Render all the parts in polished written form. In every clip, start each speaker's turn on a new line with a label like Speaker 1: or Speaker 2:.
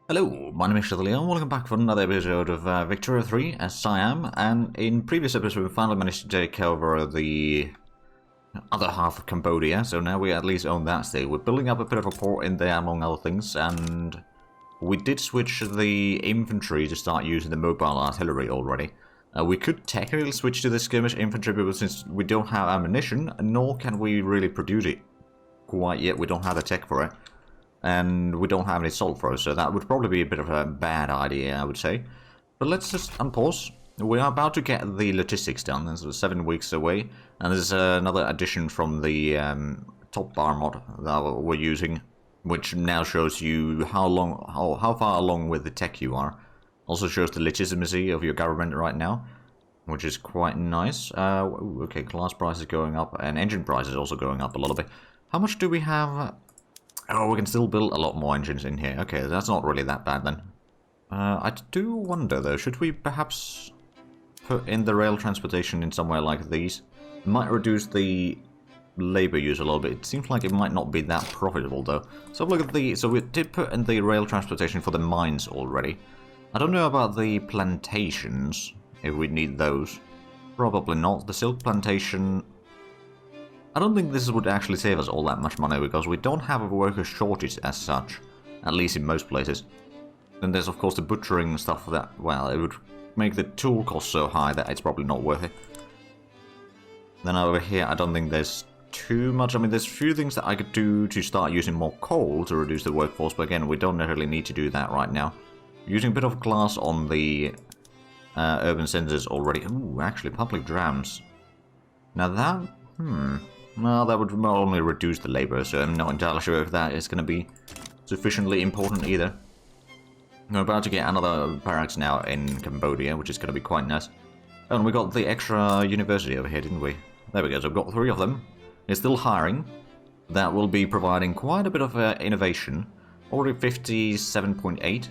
Speaker 1: Hello, my name is Shadley and welcome back for another episode of Victoria 3 as Siam, and in previous episodes we finally managed to take over the other half of Cambodia, so now we at least own that state. We're building up a bit of a port in there among other things, and we did switch the infantry to start using the mobile artillery already. We could technically switch to the skirmish infantry, but since we don't have ammunition, nor can we really produce it quite yet, we don't have the tech for it. And we don't have any salt for us, so that would probably be a bit of a bad idea, I would say. But let's just unpause. We are about to get the logistics done. This is 7 weeks away, and there's another addition from the Topbar mod that we're using, which now shows you how far along with the tech you are. Also shows the legitimacy of your government right now, which is quite nice. Okay, class price is going up, and engine price is also going up a little bit. How much do we have? Oh, we can still build a lot more engines in here. Okay, that's not really that bad then. I do wonder though, should we perhaps put in the rail transportation in somewhere like these? It might reduce the labor use a little bit. It seems like it might not be that profitable though. So look at the, so we did put in the rail transportation for the mines already. I don't know about the plantations, if we need those. Probably not. The silk plantation, I don't think this would actually save us all that much money, because we don't have a worker shortage as such, at least in most places. Then there's of course the butchering stuff that, well, it would make the tool cost so high that it's probably not worth it. Then over here, I don't think there's too much. I mean, there's a few things that I could do to start using more coal to reduce the workforce, but again, we don't necessarily need to do that right now. Using a bit of glass on the urban centers already. Ooh, actually, public drams. Now that, well, that would only reduce the labor, so I'm not entirely sure if that is going to be sufficiently important either. We're about to get another barracks now in Cambodia, which is going to be quite nice. Oh, and we got the extra university over here, didn't we? There we go, so we've got 3 of them. It's still hiring. That will be providing quite a bit of innovation. Already 57.8.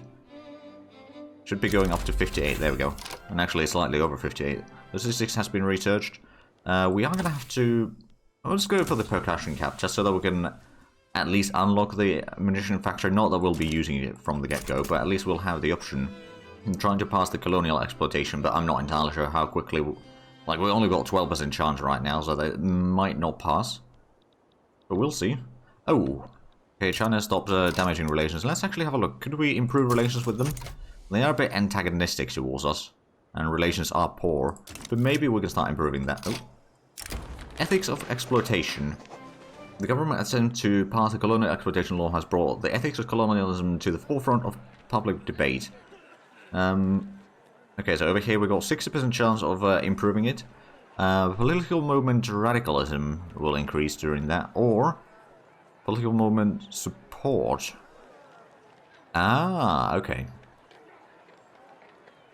Speaker 1: Should be going up to 58, there we go. And actually slightly over 58. Logistics has been researched. We are going to have to... Let's go for the percussion cap, just so that we can at least unlock the munition factory. Not that we'll be using it from the get-go, but at least we'll have the option. I'm trying to pass the colonial exploitation, but I'm not entirely sure how quickly... Like, we only got 12% chance right now, so they might not pass. But we'll see. Oh, okay, China stopped damaging relations. Let's actually have a look. Could we improve relations with them? They are a bit antagonistic towards us, and relations are poor. But maybe we can start improving that. Oh. Ethics of exploitation. The government attempt to pass a colonial exploitation law has brought the ethics of colonialism to the forefront of public debate. Okay, so over here we got 60% chance of improving it. Political movement radicalism will increase during that, or political movement support. Ah, okay.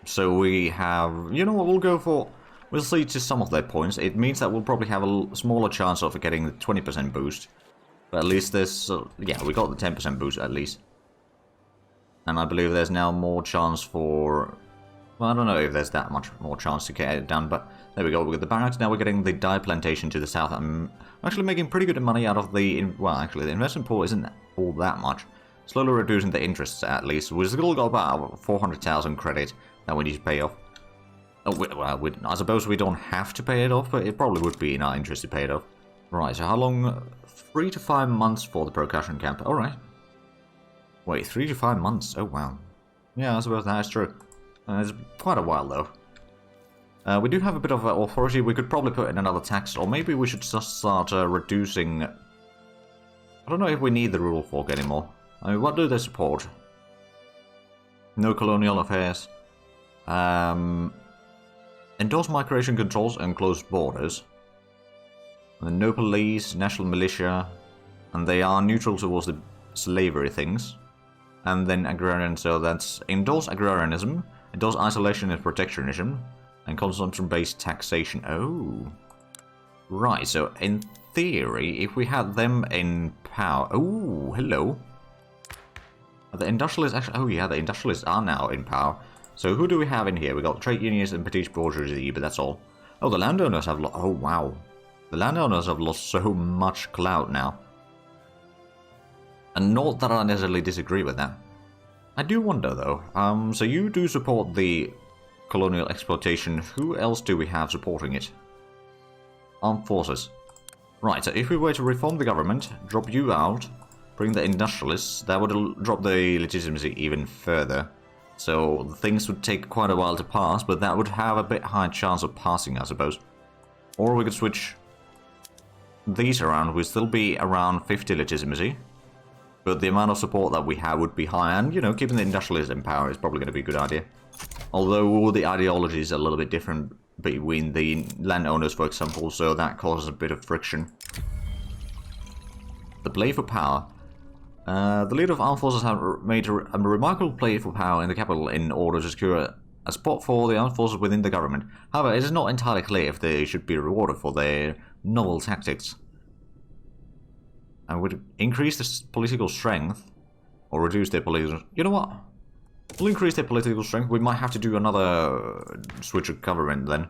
Speaker 1: So we have, you know what, we'll go for... We'll see to some of their points. It means that we'll probably have a smaller chance of getting the 20% boost. But at least there's... yeah, we got the 10% boost at least. And I believe there's now more chance for... Well, I don't know if there's that much more chance to get it done, but there we go. We got the barracks. Now we're getting the dye plantation to the south. I'm actually making pretty good money out of the... Well, actually, the investment pool isn't all that much. Slowly reducing the interests, at least. We've still got about 400,000 credit that we need to pay off. Oh, well, I suppose we don't have to pay it off, but it probably would be in our interest to pay it off. Right, so how long? 3 to 5 months for the percussion camp. Alright. Wait, 3 to 5 months? Oh, wow. Yeah, I suppose that is true. It's quite a while, though. We do have a bit of authority. We could probably put in another tax, or maybe we should just start reducing... I don't know if we need the rule fork anymore. I mean, what do they support? No colonial affairs. Endorse migration controls and closed borders. And no police, national militia, and they are neutral towards the slavery things. And then agrarian, so that's endorse agrarianism, endorse isolation and protectionism, and consumption-based taxation. Oh. Right, so in theory, if we had them in power... Oh, hello. The industrialists actually... Oh yeah, the industrialists are now in power. So who do we have in here? We got trade unions and petite bourgeoisie, but that's all. Oh, the landowners have lost... Oh, wow. The landowners have lost so much clout now. And not that I necessarily disagree with that. I do wonder though, so you do support the colonial exploitation, who else do we have supporting it? Armed forces. Right, so if we were to reform the government, drop you out, bring the industrialists, that would drop the legitimacy even further. So things would take quite a while to pass, but that would have a bit higher chance of passing, I suppose. Or we could switch these around, we'd still be around 50 legitimacy. But the amount of support that we have would be high, and, you know, keeping the industrialists in power is probably going to be a good idea. Although the ideology is a little bit different between the landowners, for example, so that causes a bit of friction. The play for power. The leader of armed forces have made a remarkable play for power in the capital in order to secure a spot for the armed forces within the government. However, it is not entirely clear if they should be rewarded for their novel tactics. And would increase the political strength or reduce their political... You know what? We'll increase their political strength. We might have to do another switch of government then.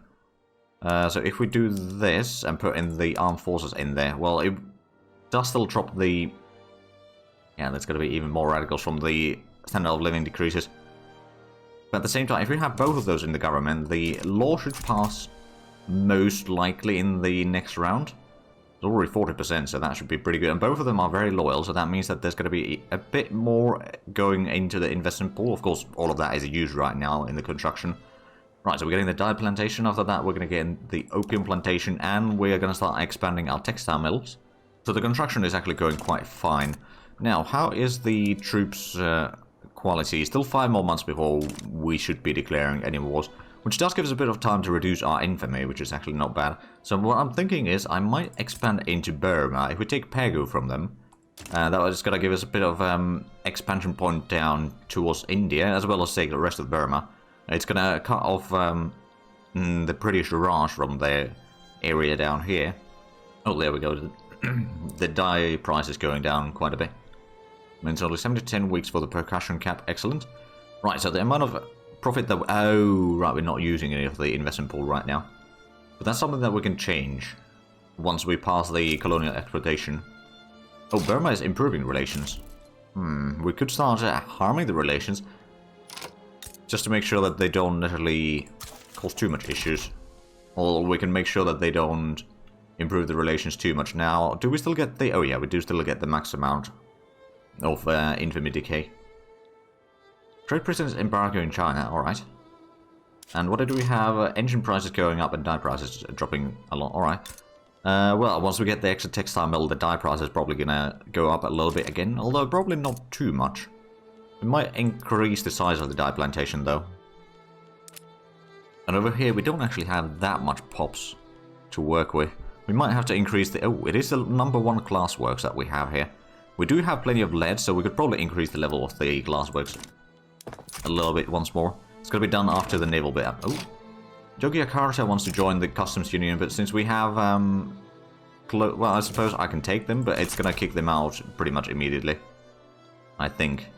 Speaker 1: So if we do this and put in the armed forces in there, well, it does still drop the... Yeah, that's going to be even more radical from the standard of living decreases. But at the same time, if we have both of those in the government, the law should pass most likely in the next round. It's already 40%, so that should be pretty good. And both of them are very loyal, so that means that there's going to be a bit more going into the investment pool. Of course, all of that is used right now in the construction. Right, so we're getting the dye plantation. After that, we're going to get the opium plantation, and we're going to start expanding our textile mills. So the construction is actually going quite fine. Now, how is the troops' quality? Still 5 more months before we should be declaring any wars. Which does give us a bit of time to reduce our infamy, which is actually not bad. So what I'm thinking is I might expand into Burma. If we take Pegu from them, that is going to give us a bit of expansion point down towards India, as well as take the rest of Burma. It's going to cut off the British Raj from their area down here. Oh, there we go. The dye price is going down quite a bit. I mean, it's only 7 to 10 weeks for the percussion cap. Excellent. Right, so the amount of... profit that... Oh, right, we're not using any of the investment pool right now. But that's something that we can change once we pass the colonial exploitation. Oh, Burma is improving relations. We could start harming the relations. Just to make sure that they don't necessarily cause too much issues. Or we can make sure that they don't improve the relations too much. Now, do we still get the... Oh yeah, we do still get the max amount of infamy decay. Trade prisoners embargo in China, alright. And what do we have? Engine prices going up and dye prices dropping a lot, alright. Well, once we get the extra textile mill, the dye price is probably gonna go up a little bit again, although probably not too much. We might increase the size of the dye plantation, though. And over here, we don't actually have that much pops to work with. We might have to increase the... Oh, it is the #1 glassworks that we have here. We do have plenty of lead, so we could probably increase the level of the glassworks a little bit once more. It's going to be done after the naval bit. Oh, Yogyakarta wants to join the customs union, but since we have well, I suppose I can take them, but it's going to kick them out pretty much immediately, I think.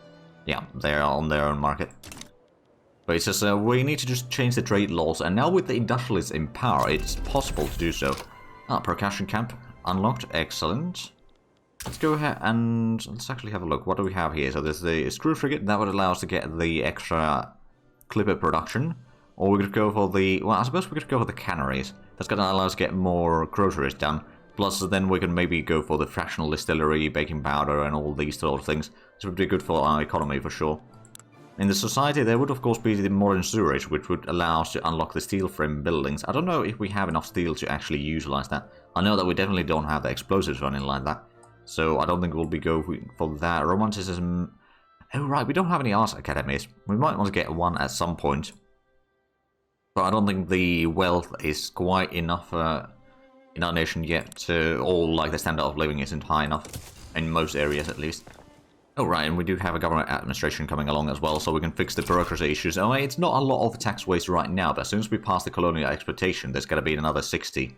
Speaker 1: Yeah, they're on their own market. But it's just we need to just change the trade laws, and now with the industrialists in power, it's possible to do so. Ah, percussion camp unlocked. Excellent. Let's go ahead and let's actually have a look. What do we have here? So there's the screw frigate. That would allow us to get the extra clipper production. Or we could go for the... Well, I suppose we could go for the canneries. That's going to allow us to get more groceries done. Plus, then we can maybe go for the fractional distillery, baking powder, and all these sort of things. This would be good for our economy, for sure. In the society, there would, of course, be the modern sewerage, which would allow us to unlock the steel frame buildings. I don't know if we have enough steel to actually utilize that. I know that we definitely don't have the explosives running like that. So I don't think we'll be going for that. Romanticism... Oh, right, we don't have any art academies. We might want to get one at some point. But I don't think the wealth is quite enough in our nation yet. Or, like, the standard of living isn't high enough. In most areas, at least. Oh, right, and we do have a government administration coming along as well, so we can fix the bureaucracy issues. I mean, it's not a lot of tax waste right now, but as soon as we pass the colonial exploitation, there's going to be another 60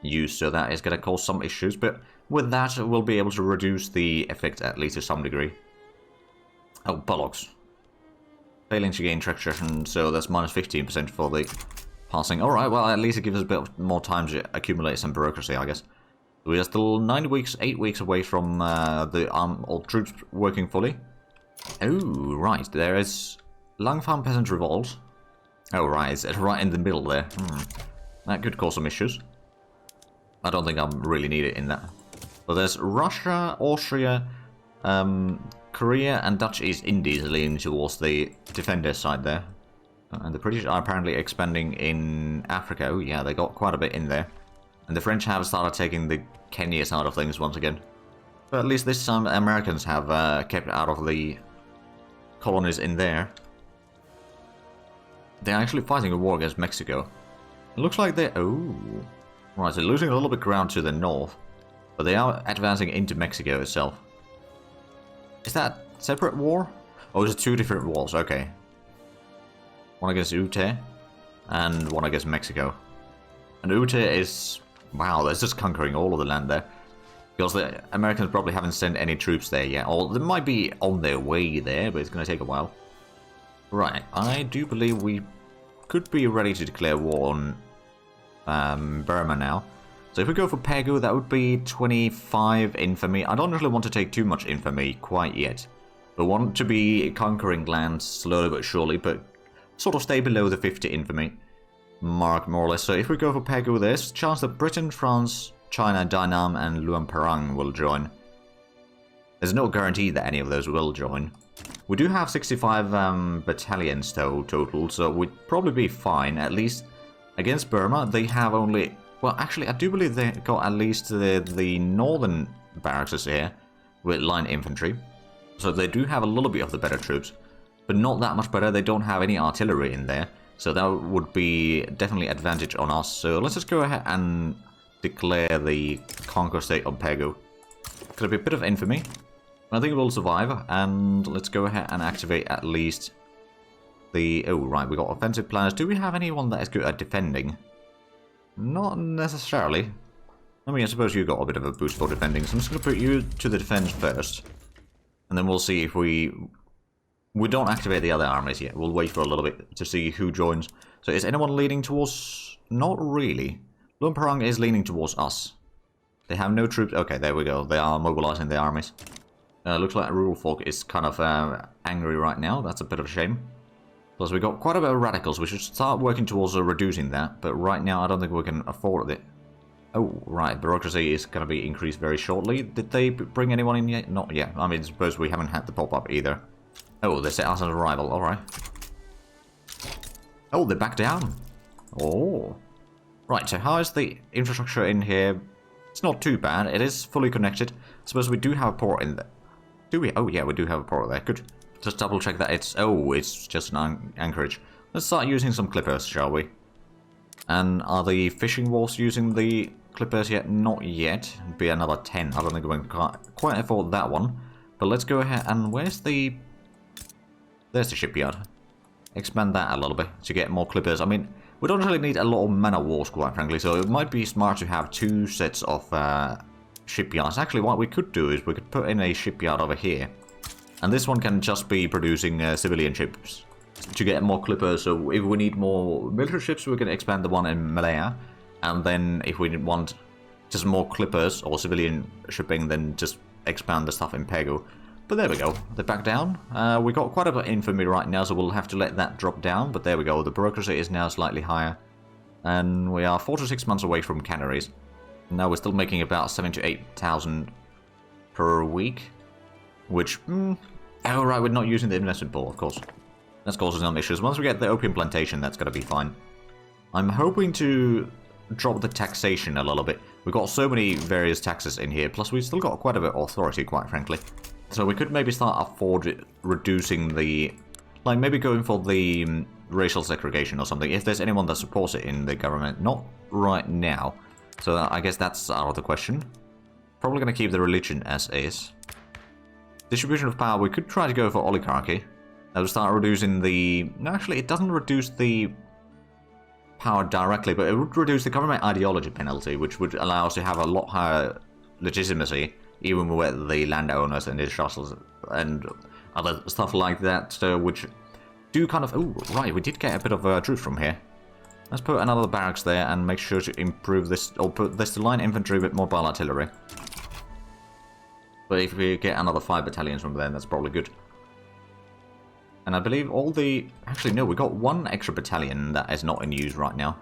Speaker 1: used, so that is going to cause some issues. But with that, we'll be able to reduce the effect at least to some degree. Oh, bollocks. Failing to gain traction, so that's minus 15% for the passing. Alright, well, at least it gives us a bit more time to accumulate some bureaucracy, I guess. We are still 9 weeks, 8 weeks away from the troops working fully. Oh, right, there is Langfarm Peasant Revolt. Oh, right, it's right in the middle there. That could cause some issues. I don't think I'm really needed in that. But there's Russia, Austria, Korea, and Dutch East Indies leaning towards the defender side there. And the British are apparently expanding in Africa. Oh yeah, they got quite a bit in there. And the French have started taking the Kenya side of things once again. But at least this time Americans have kept out of the colonies in there. They're actually fighting a war against Mexico. It looks like they're... Oh. Right, they're losing a little bit ground to the north. But they are advancing into Mexico itself. Is that separate war? Oh, is it two different wars? Okay. One against Ute, and one against Mexico. And Ute is... Wow, they're just conquering all of the land there. Because the Americans probably haven't sent any troops there yet. Or they might be on their way there, but it's going to take a while. Right, I do believe we could be ready to declare war on Burma now. So if we go for Pegu, that would be 25 infamy. I don't really want to take too much infamy quite yet. I want to be conquering lands slowly but surely, but sort of stay below the 50 infamy mark, more or less. So if we go for Pegu, there's a chance that Britain, France, China, Dainam, and Luang Prabang will join. There's no guarantee that any of those will join. We do have 65 battalions total, so we'd probably be fine. At least against Burma, they have only... Well, actually, I do believe they got at least the northern barracks here with line infantry. So they do have a little bit of the better troops, but not that much better. They don't have any artillery in there, so that would be definitely advantage on us. So let's just go ahead and declare the conquer state of Pegu. Could be a bit of infamy. I think it will survive, and let's go ahead and activate at least the... Oh, right, we got offensive planners. Do we have anyone that is good at defending? Not necessarily. I mean, I suppose you got a bit of a boost for defending, so I'm just going to put you to the defense first. And then we'll see if we don't activate the other armies yet. We'll wait for a little bit to see who joins. So is anyone leaning towards... Not really. Luang Prabang is leaning towards us. They have no troops. Okay, there we go. They are mobilizing their armies. Looks like rural folk is kind of angry right now. That's a bit of a shame. Plus, we got quite a bit of radicals. We should start working towards reducing that. But right now, I don't think we can afford it. Oh, right. Bureaucracy is going to be increased very shortly. Did they bring anyone in yet? Not yet. I mean, I suppose we haven't had the pop-up either. Oh, they set us as a rival. Alright. Oh, they're back down. Oh. Right, so how is the infrastructure in here? It's not too bad. It is fully connected. I suppose we do have a port in there. Do we? Oh, yeah, we do have a port there. Good. Just double check that it's... Oh, it's just an anchorage. Let's start using some clippers, shall we? And are the fishing wharfs using the clippers yet? Not yet. It'd be another 10. I don't think we can quite afford that one. But let's go ahead and where's the... There's the shipyard. Expand that a little bit to get more clippers. I mean, we don't really need a lot of mana wars, quite frankly, so it might be smart to have two sets of shipyards. Actually, what we could do is we could put in a shipyard over here. And this one can just be producing civilian ships to get more clippers. So if we need more military ships, we can expand the one in Malaya. And then if we want just more clippers or civilian shipping, then just expand the stuff in Pegu. But there we go. They're back down. We got quite a bit of infamy right now, so we'll have to let that drop down. But there we go. The bureaucracy is now slightly higher. And we are 4 to 6 months away from Canaries. Now we're still making about 7,000 to 8,000 per week. Which, oh right, we're not using the investment pool, of course. That's causing some issues. Once we get the opium plantation, that's going to be fine. I'm hoping to drop the taxation a little bit. We've got so many various taxes in here, plus we've still got quite a bit of authority, quite frankly. So we could maybe start afford reducing the... Like, maybe going for the racial segregation or something, if there's anyone that supports it in the government. Not right now. So I guess that's out of the question. Probably going to keep the religion as is. Distribution of power, we could try to go for oligarchy. That would start reducing the... No, actually, it doesn't reduce the power directly, but it would reduce the government ideology penalty, which would allow us to have a lot higher legitimacy, even with the landowners and the shuttles and other stuff like that, which do kind of... Oh, right, we did get a bit of truth from here. Let's put another barracks there and make sure to improve this, or put this to line infantry with mobile artillery. But if we get another 5 battalions from there, that's probably good. And I believe all the... Actually, no, we got one extra battalion that is not in use right now.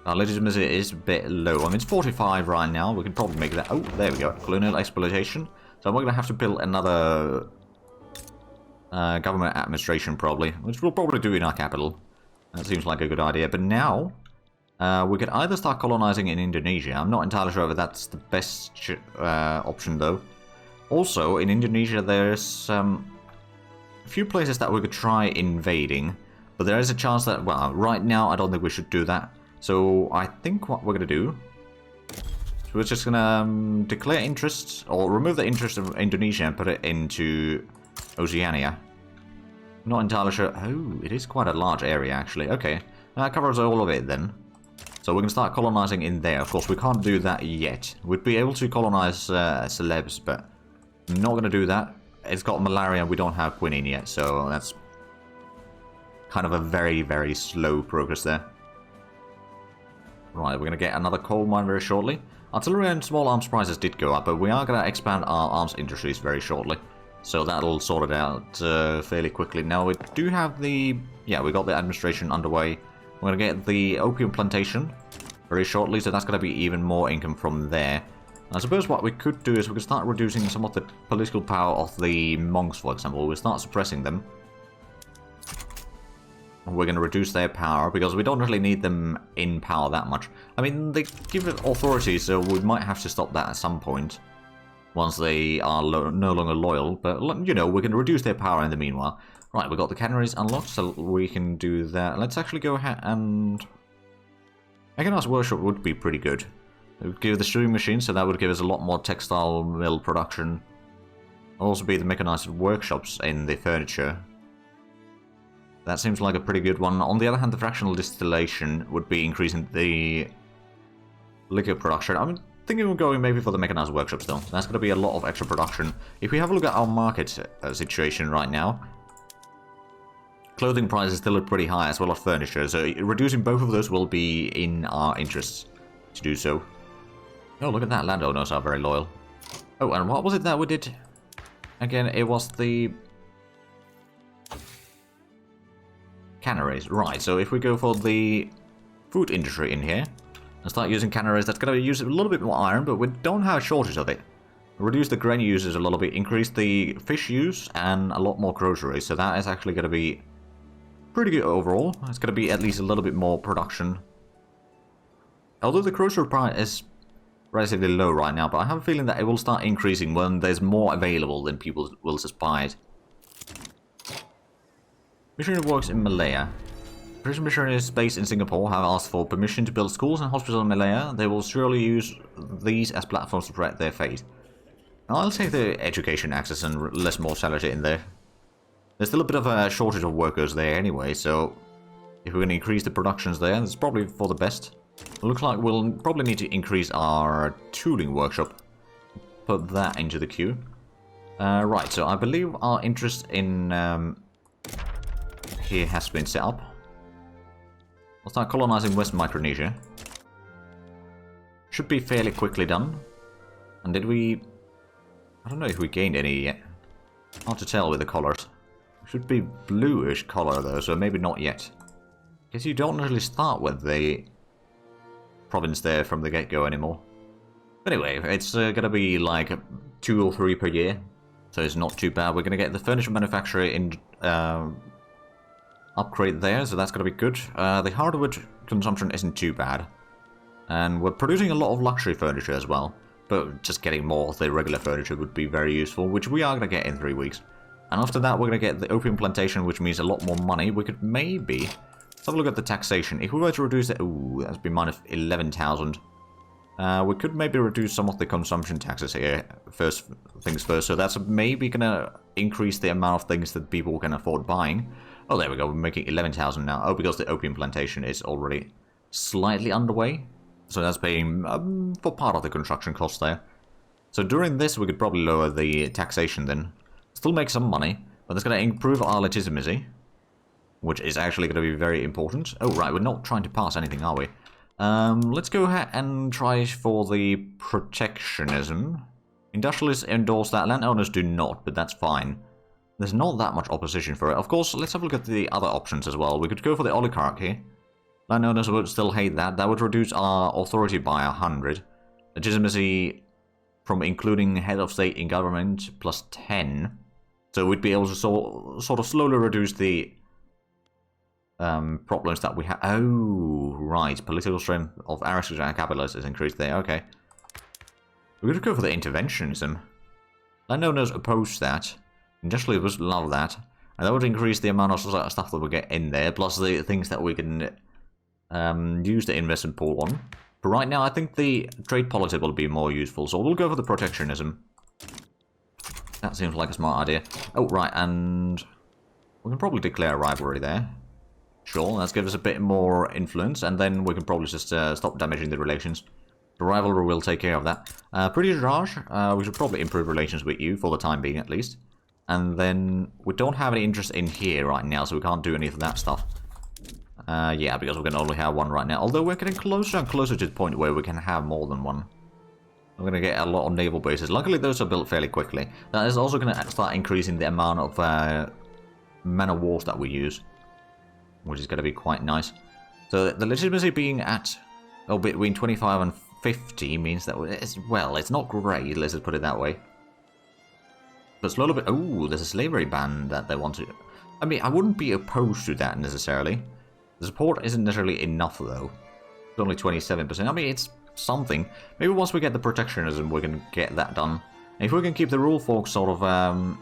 Speaker 1: Our legitimacy is a bit low. I mean, it's 45 right now. We could probably make that... Oh, there we go. Colonial exploitation. So we're going to have to build another government administration, probably. Which we'll probably do in our capital. That seems like a good idea. But now, we could either start colonizing in Indonesia. I'm not entirely sure if that's the best option, though. Also, in Indonesia, there's a few places that we could try invading. But there is a chance that, well, right now, I don't think we should do that. So, I think what we're going to do... is we're just going to declare interest, or remove the interest of Indonesia and put it into Oceania. Not entirely sure... Oh, it is quite a large area, actually. Okay, that covers all of it, then. So we're going to start colonizing in there. Of course, we can't do that yet. We'd be able to colonize celebs, but I'm not going to do that. It's got malaria, we don't have quinine yet, so that's kind of a very, very slow progress there. Right, we're going to get another coal mine very shortly. Artillery and small arms prices did go up, but we are going to expand our arms industries very shortly. So that'll sort it out fairly quickly. Now we do have the... Yeah, we got the administration underway. We're going to get the opium plantation very shortly, so that's going to be even more income from there. I suppose what we could do is we could start reducing some of the political power of the monks, for example. We'll start suppressing them. We're going to reduce their power, because we don't really need them in power that much. I mean, they give it authority, so we might have to stop that at some point. Once they are no longer loyal, but, you know, we can reduce their power in the meanwhile. Right, we got the canneries unlocked, so we can do that. Let's actually go ahead and... Mechanized workshop would be pretty good. It would give the sewing machine, so that would give us a lot more textile mill production. Also be the mechanized workshops in the furniture. That seems like a pretty good one. On the other hand, the fractional distillation would be increasing the liquor production. I'm thinking of going maybe for the mechanized workshops, though. That's going to be a lot of extra production. If we have a look at our market situation right now, clothing prices still look pretty high, as well as furniture, so reducing both of those will be in our interests to do so. Oh, look at that, landowners are very loyal. Oh, and what was it that we did? Again, it was the... canneries. Right, so if we go for the food industry in here, and start using canneries, that's going to use a little bit more iron, but we don't have a shortage of it. Reduce the grain usage a little bit, increase the fish use, and a lot more groceries, so that is actually going to be pretty good overall. It's going to be at least a little bit more production. Although the grocery price is relatively low right now, but I have a feeling that it will start increasing when there's more available than people will suspect. Missionary works in Malaya. British missionaries based in Singapore have asked for permission to build schools and hospitals in Malaya. They will surely use these as platforms to spread their faith. I'll take the education access and less mortality in there. There's still a bit of a shortage of workers there anyway, so if we're going to increase the productions there, it's probably for the best. It looks like we'll probably need to increase our tooling workshop. Put that into the queue. Right, so I believe our interest in here has been set up. We'll start colonizing West Micronesia. Should be fairly quickly done. And did we... I don't know if we gained any yet. Hard to tell with the colors. Should be bluish color though, so maybe not yet. Guess you don't really start with the province there from the get-go anymore. Anyway, it's gonna be like 2 or 3 per year, so it's not too bad. We're gonna get the furniture manufacturer in upgrade there, so that's gonna be good. The hardwood consumption isn't too bad, and we're producing a lot of luxury furniture as well. But just getting more of the regular furniture would be very useful, which we are gonna get in 3 weeks. And after that, we're gonna get the opium plantation, which means a lot more money. We could maybe... Let's have a look at the taxation. If we were to reduce it... Ooh, that's be minus 11,000. We could maybe reduce some of the consumption taxes here, first things first. So that's maybe gonna increase the amount of things that people can afford buying. Oh, there we go. We're making 11,000 now. Oh, because the opium plantation is already slightly underway. So that's paying for part of the construction cost there. So during this, we could probably lower the taxation then. Still make some money, but that's going to improve our legitimacy, which is actually going to be very important. Oh, right, we're not trying to pass anything, are we? Let's go ahead and try for the protectionism. Industrialists endorse that, landowners do not, but that's fine. There's not that much opposition for it. Of course, let's have a look at the other options as well. We could go for the oligarchy. Landowners would still hate that. That would reduce our authority by 100. Legitimacy from including head of state in government plus 10. So we'd be able to sort of slowly reduce the problems that we have. Oh, right. Political strength of aristocrats and capitalists is increased there. Okay. We're going to go for the interventionism. Landowners oppose that. Industrialists would love that. And that would increase the amount of stuff that we get in there, plus the things that we can use the investment pool on. But right now, I think the trade policy will be more useful, so we'll go for the protectionism. That seems like a smart idea. Oh, right, and we can probably declare a rivalry there. Sure, let's give us a bit more influence, and then we can probably just stop damaging the relations. The rivalry will take care of that. Pretty Raj, we should probably improve relations with you, for the time being at least. And then we don't have any interest in here right now, so we can't do any of that stuff. Yeah, because we can only have one right now. Although we're getting closer and closer to the point where we can have more than one. We're going to get a lot of naval bases. Luckily, those are built fairly quickly. That is also going to start increasing the amount of men of wars that we use, which is going to be quite nice. So the legitimacy being at between 25 and 50 means that it's not great. Let's just put it that way. But slowly, but oh, there's a slavery ban that they want to. I mean, I wouldn't be opposed to that necessarily. The support isn't necessarily enough though. It's only 27%. I mean, it's something. Maybe once we get the protectionism, we can get that done. And if we can keep the rule folk sort of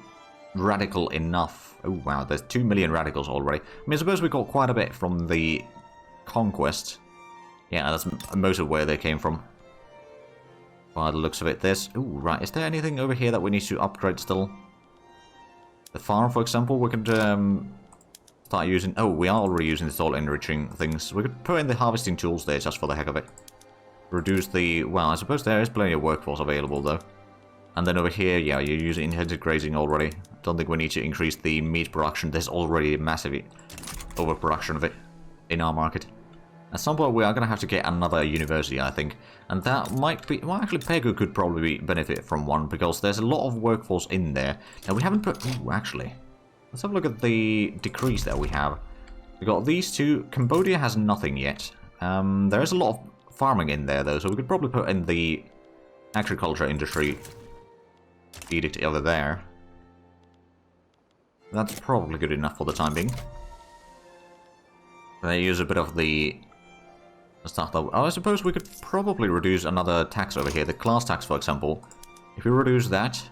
Speaker 1: radical enough. Oh wow, there's 2 million radicals already. I mean, I suppose we got quite a bit from the conquest. Yeah, that's most of where they came from. By the looks of it, there's... Ooh, right, is there anything over here that we need to upgrade still? The farm, for example, we could start using... Oh, we are already using the soil enriching things. We could put in the harvesting tools there just for the heck of it. Reduce the... Well, I suppose there is plenty of workforce available, though. And then over here, yeah, you're using intensive grazing already. Don't think we need to increase the meat production. There's already a massive overproduction of it in our market. At some point, we are going to have to get another university, I think. And that might be... Well, actually, Pegu could probably benefit from one, because there's a lot of workforce in there. Now, we haven't put... Ooh, actually. Let's have a look at the decrees that we have. We got these two. Cambodia has nothing yet. There is a lot of farming in there, though, so we could probably put in the agriculture industry edict over there. That's probably good enough for the time being. They use a bit of the... stuff that... I suppose we could probably reduce another tax over here. The glass tax, for example. If we reduce that,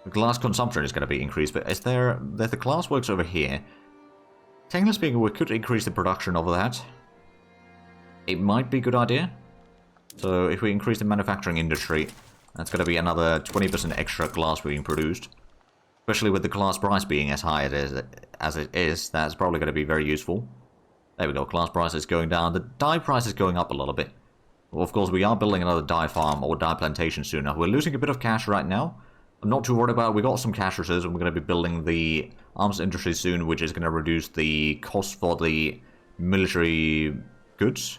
Speaker 1: the glass consumption is going to be increased. But is there... The glass works over here. Technically speaking, we could increase the production of that. It might be a good idea. So if we increase the manufacturing industry, that's going to be another 20% extra glass being produced. Especially with the glass price being as high as it is, that's probably going to be very useful. There we go, glass price is going down. The dye price is going up a little bit. Well, of course, we are building another dye farm or dye plantation soon. Now, we're losing a bit of cash right now. I'm not too worried about it. We got some cash reserves, and we're going to be building the arms industry soon, which is going to reduce the cost for the military goods.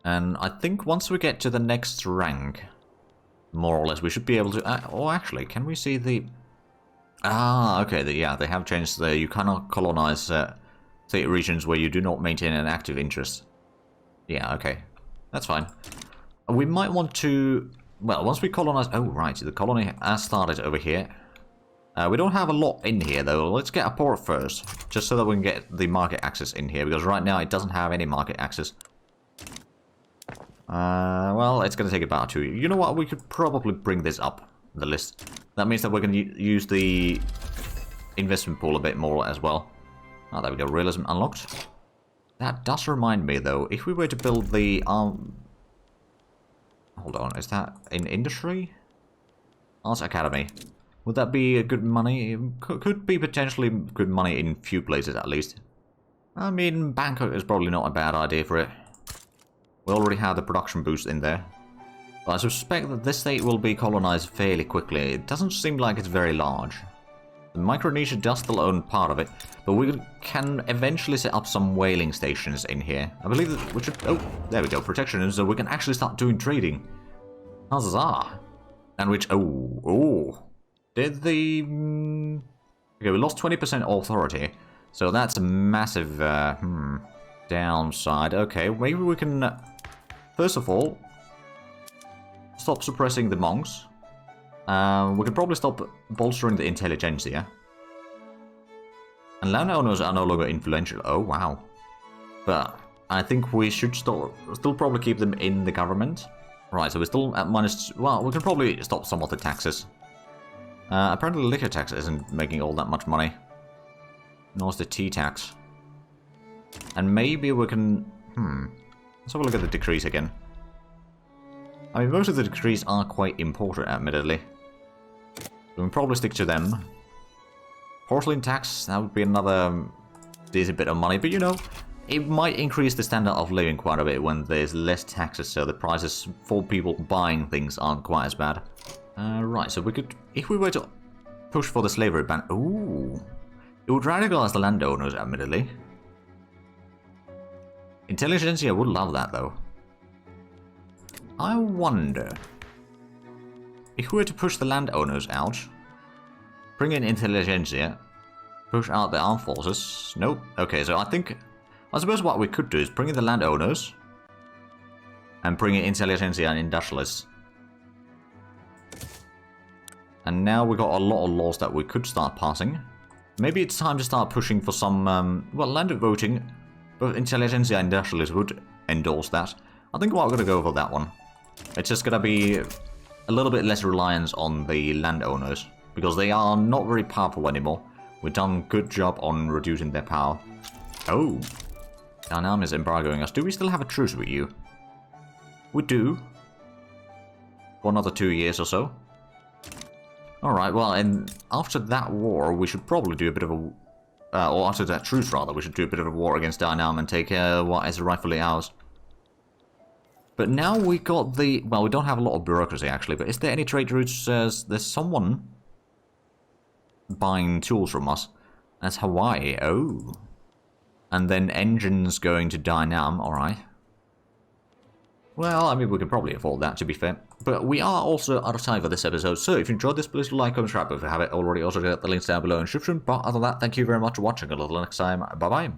Speaker 1: And I think once we get to the next rank, more or less, we should be able to... oh, actually, can we see the... Ah, okay, yeah, they have changed the... You cannot colonize... state regions where you do not maintain an active interest. Yeah, okay. That's fine. We might want to... Well, once we colonize... Oh, right. The colony has started over here. We don't have a lot in here, though. Let's get a port first. Just so that we can get the market access in here. Because right now it doesn't have any market access. Well, it's going to take about 2 years. You know what? We could probably bring this up the list. That means that we're going to use the investment pool a bit more as well. Oh, there we go. Realism unlocked. That does remind me, though. If we were to build the... Hold on. Is that in industry? Arts Academy. Would that be a good money? Could be potentially good money in few places, at least. I mean, Bangkok is probably not a bad idea for it. We already have the production boost in there. But I suspect that this state will be colonized fairly quickly. It doesn't seem like it's very large. The Micronesia does still own part of it, but we can eventually set up some whaling stations in here. I believe that we should... Oh, there we go, protection, so we can actually start doing trading. Huzzah! And which... Oh, did the... Okay, we lost 20% authority. So that's a massive downside. Okay, maybe we can, first of all, stop suppressing the monks. We can probably stop bolstering the intelligentsia. And landowners are no longer influential. Oh, wow. But I think we should still probably keep them in the government. Right, so we're still at minus... Well, we can probably stop some of the taxes. Apparently liquor tax isn't making all that much money. Nor is the tea tax. And maybe we can... Let's have a look at the decrees again. I mean, most of the decrees are quite important, admittedly. We can probably stick to them. Porcelain tax, that would be another decent bit of money, but you know, it might increase the standard of living quite a bit when there's less taxes, so the prices for people buying things aren't quite as bad. Right, so we could, if we were to push for the slavery ban, ooh, it would radicalize the landowners, admittedly. Intelligentsia would love that, though. I wonder, if we were to push the landowners out, bring in intelligentsia, push out the armed forces. Nope. Okay, so I suppose what we could do is bring in the landowners and bring in intelligentsia and industrialists. And now we got a lot of laws that we could start passing. Maybe it's time to start pushing for some, well, land voting. Both intelligentsia and industrialists would endorse that. I think we're going to go for that one. It's just going to be a little bit less reliance on the landowners, because they are not very powerful anymore. We've done a good job on reducing their power. Oh, Dynam is embargoing us. Do we still have a truce with you? We do. For another 2 years or so. Alright, well, and after that war, we should probably do a bit of a... or after that truce, rather, we should do a bit of a war against Dynam and take what is rightfully ours. But now we got the... Well, we don't have a lot of bureaucracy, actually, but is there any trade routes? There's someone buying tools from us. That's Hawaii. Oh. And then engines going to Dynam. Alright. Well, I mean, we can probably afford that, to be fair. But we are also out of time for this episode, so if you enjoyed this, please like, comment, subscribe if you haven't already. Also, get the links down below in the description. But other than that, thank you very much for watching. Until next time, bye-bye.